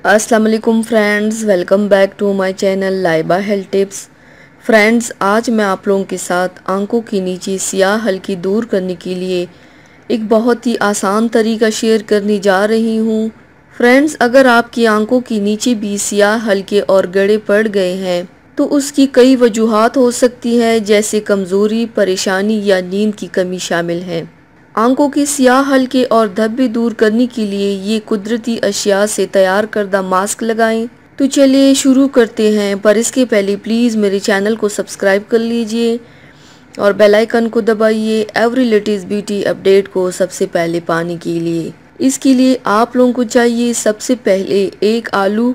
अस्सलाम वालेकुम friends, welcome back to my channel Laiba health tips. Friends, आज मैं आप लोगों के साथ आंखों के नीचे स्याह हल्की दूर करने के लिए एक बहुत ही आसान तरीका शेयर करने जा रही हूँ। फ्रेंड्स, अगर आपकी आंखों के नीचे भी स्याह हल्के और गड़े पड़ गए हैं तो उसकी कई वजूहात हो सकती है, जैसे कमज़ोरी, परेशानी या नींद की कमी शामिल है। आंखों के स्याह हल्के और धब्बे दूर करने के लिए ये कुदरती अशिया से तैयार करदा मास्क लगाएं। तो चलिए शुरू करते हैं, पर इसके पहले प्लीज़ मेरे चैनल को सब्सक्राइब कर लीजिए और बेल आइकन को दबाइए एवरी लेटेस्ट ब्यूटी अपडेट को सबसे पहले पाने के लिए। इसके लिए आप लोगों को चाहिए सबसे पहले एक आलू,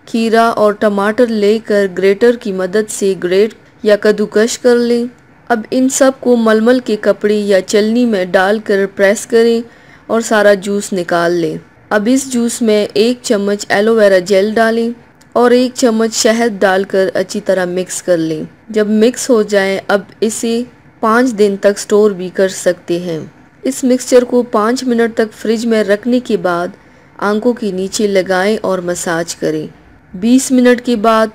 खीरा और टमाटर लेकर ग्रेटर की मदद से ग्रेट या कद्दूकश कर लें। अब इन सब को मलमल के कपड़े या चलनी में डालकर प्रेस करें और सारा जूस निकाल लें। अब इस जूस में 1 चम्मच एलोवेरा जेल डालें और 1 चम्मच शहद डालकर अच्छी तरह मिक्स कर लें। जब मिक्स हो जाए, अब इसे 5 दिन तक स्टोर भी कर सकते हैं। इस मिक्सचर को 5 मिनट तक फ्रिज में रखने के बाद आंखों के नीचे लगाएं और मसाज करें। 20 मिनट के बाद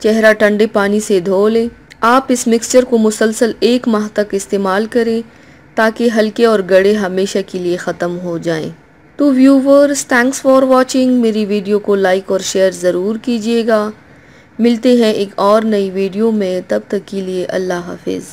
चेहरा ठंडे पानी से धो लें। आप इस मिक्सचर को मुसलसल 1 माह तक इस्तेमाल करें ताकि हल्के और गड़े हमेशा के लिए ख़त्म हो जाएं। तो व्यूवर्स, थैंक्स फॉर वॉचिंग। मेरी वीडियो को लाइक और शेयर ज़रूर कीजिएगा। मिलते हैं एक और नई वीडियो में, तब तक के लिए अल्लाह हाफिज़।